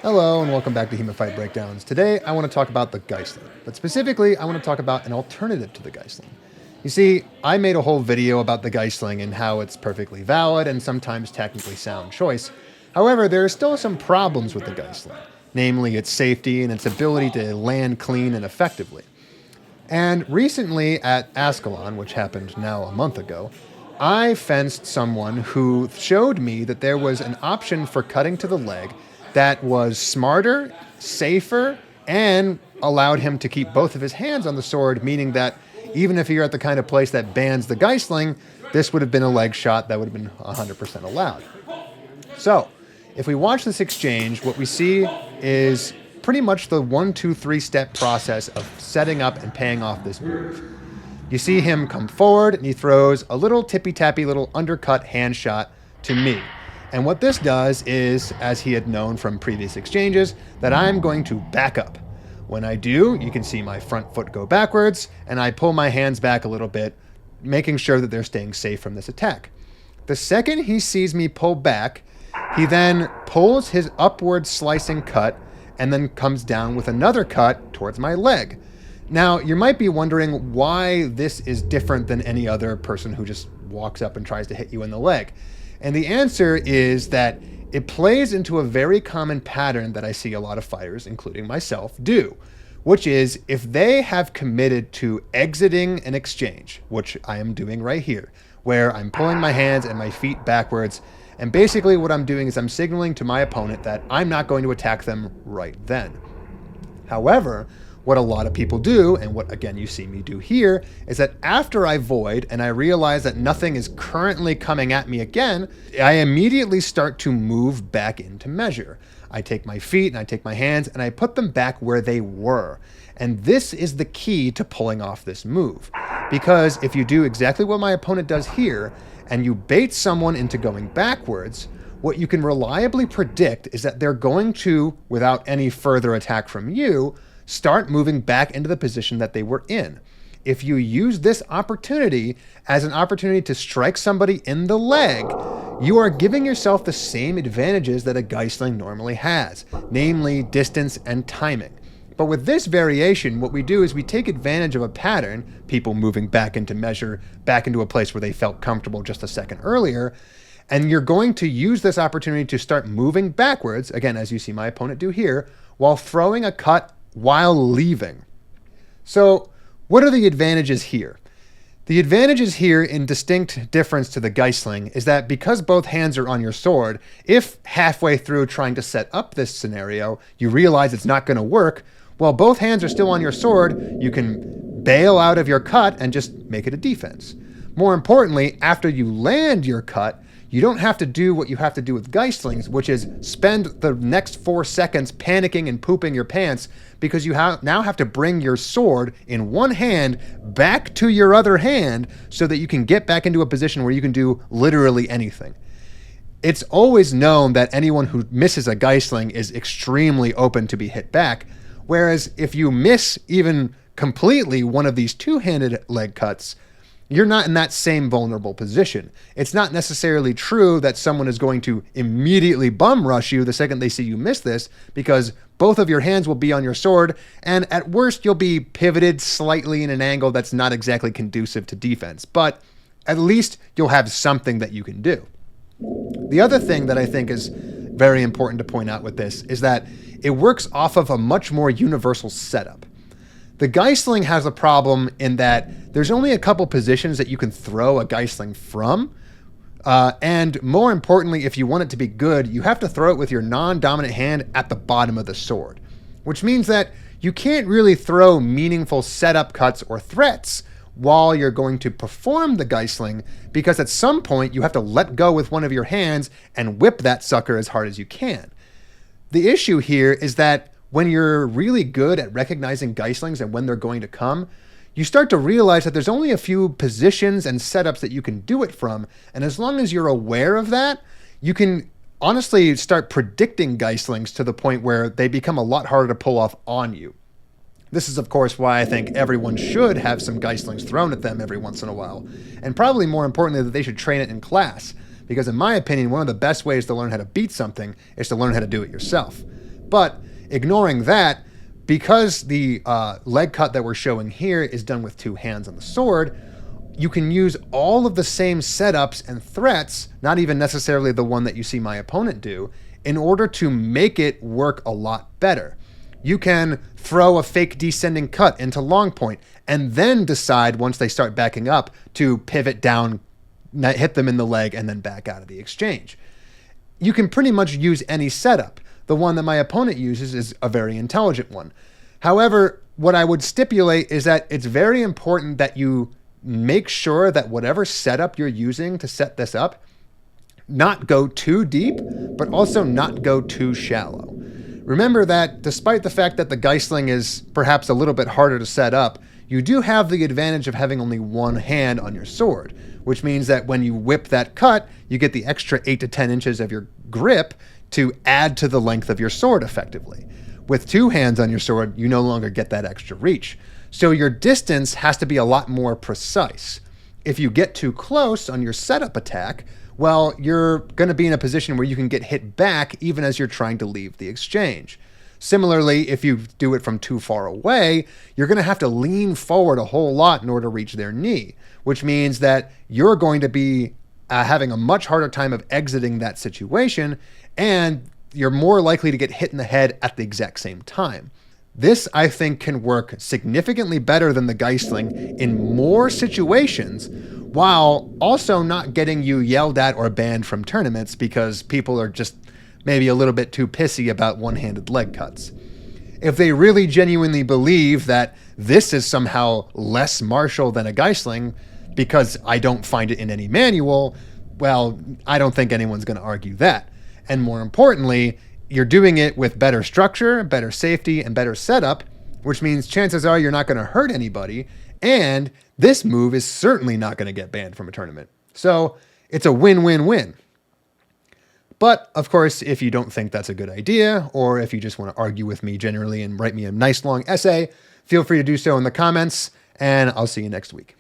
Hello and welcome back to HEMAFightBreakdowns. Today I want to talk about the geisling, but specifically I want to talk about an alternative to the geisling. You see, I made a whole video about the geisling and how it's perfectly valid and sometimes technically sound choice. However, there are still some problems with the geisling, namely its safety and its ability to land clean and effectively. And recently at Ascalon, which happened now a month ago, I fenced someone who showed me that there was an option for cutting to the leg that was smarter, safer, and allowed him to keep both of his hands on the sword, meaning that even if you're at the kind of place that bans the geisling, this would have been a leg shot that would have been 100% allowed. So, if we watch this exchange, what we see is pretty much the 1, 2, 3 step process of setting up and paying off this move. You see him come forward and he throws a little tippy-tappy little undercut hand shot to me. And what this does is, as he had known from previous exchanges, that I'm going to back up. When I do, you can see my front foot go backwards, and I pull my hands back a little bit, making sure that they're staying safe from this attack. The second he sees me pull back, he then pulls his upward slicing cut and then comes down with another cut towards my leg. Now, you might be wondering why this is different than any other person who just walks up and tries to hit you in the leg. And the answer is that it plays into a very common pattern that I see a lot of fighters, including myself, do, which is if they have committed to exiting an exchange, which I am doing right here, where I'm pulling my hands and my feet backwards, and basically what I'm doing is I'm signaling to my opponent that I'm not going to attack them right then. However, what a lot of people do, and what again you see me do here, is that after I void and I realize that nothing is currently coming at me again, I immediately start to move back into measure. I take my feet and I take my hands and I put them back where they were. And this is the key to pulling off this move. Because if you do exactly what my opponent does here, and you bait someone into going backwards, what you can reliably predict is that they're going to, without any further attack from you, start moving back into the position that they were in. If you use this opportunity as an opportunity to strike somebody in the leg, you are giving yourself the same advantages that a geisling normally has, namely distance and timing. But with this variation, what we do is we take advantage of a pattern, people moving back into measure, back into a place where they felt comfortable just a second earlier, and you're going to use this opportunity to start moving backwards, again, as you see my opponent do here, while throwing a cut while leaving. So what are the advantages here? The advantages here, in distinct difference to the geisling, is that because both hands are on your sword, if halfway through trying to set up this scenario, you realize it's not going to work, while both hands are still on your sword, you can bail out of your cut and just make it a defense. More importantly, after you land your cut, you don't have to do what you have to do with geislings, which is spend the next 4 seconds panicking and pooping your pants because you now have to bring your sword in one hand back to your other hand so that you can get back into a position where you can do literally anything. It's always known that anyone who misses a geisling is extremely open to be hit back, whereas if you miss even completely one of these two-handed leg cuts, you're not in that same vulnerable position. It's not necessarily true that someone is going to immediately bum rush you the second they see you miss this, because both of your hands will be on your sword, and at worst you'll be pivoted slightly in an angle that's not exactly conducive to defense, but at least you'll have something that you can do. The other thing that I think is very important to point out with this is that it works off of a much more universal setup. The geisling has a problem in that there's only a couple positions that you can throw a geisling from. And more importantly, if you want it to be good, you have to throw it with your non-dominant hand at the bottom of the sword, which means that you can't really throw meaningful setup cuts or threats while you're going to perform the geisling, because at some point you have to let go with one of your hands and whip that sucker as hard as you can. The issue here is that when you're really good at recognizing geislings and when they're going to come, you start to realize that there's only a few positions and setups that you can do it from. And as long as you're aware of that, you can honestly start predicting geislings to the point where they become a lot harder to pull off on you. This is, of course, why I think everyone should have some geislings thrown at them every once in a while. And probably more importantly, that they should train it in class. Because in my opinion, one of the best ways to learn how to beat something is to learn how to do it yourself. But ignoring that, because the leg cut that we're showing here is done with 2 hands on the sword, you can use all of the same setups and threats, not even necessarily the one that you see my opponent do, in order to make it work a lot better. You can throw a fake descending cut into long point and then decide once they start backing up to pivot down, hit them in the leg, and then back out of the exchange. You can pretty much use any setup. The one that my opponent uses is a very intelligent one. However, what I would stipulate is that it's very important that you make sure that whatever setup you're using to set this up, not go too deep, but also not go too shallow. Remember that despite the fact that the geisling is perhaps a little bit harder to set up, you do have the advantage of having only 1 hand on your sword, which means that when you whip that cut, you get the extra 8 to 10 inches of your grip to add to the length of your sword effectively. With 2 hands on your sword, you no longer get that extra reach. So your distance has to be a lot more precise. If you get too close on your setup attack, well, you're going to be in a position where you can get hit back even as you're trying to leave the exchange. Similarly, if you do it from too far away, you're going to have to lean forward a whole lot in order to reach their knee, which means that you're going to be having a much harder time of exiting that situation, and you're more likely to get hit in the head at the exact same time. This, I think, can work significantly better than the geisling in more situations, while also not getting you yelled at or banned from tournaments because people are just maybe a little bit too pissy about one-handed leg cuts. If they really genuinely believe that this is somehow less martial than a geisling because I don't find it in any manual, well, I don't think anyone's going to argue that. And more importantly, you're doing it with better structure, better safety, and better setup, which means chances are you're not going to hurt anybody, and this move is certainly not going to get banned from a tournament. So it's a win-win-win. But of course, if you don't think that's a good idea, or if you just want to argue with me generally and write me a nice long essay, feel free to do so in the comments, and I'll see you next week.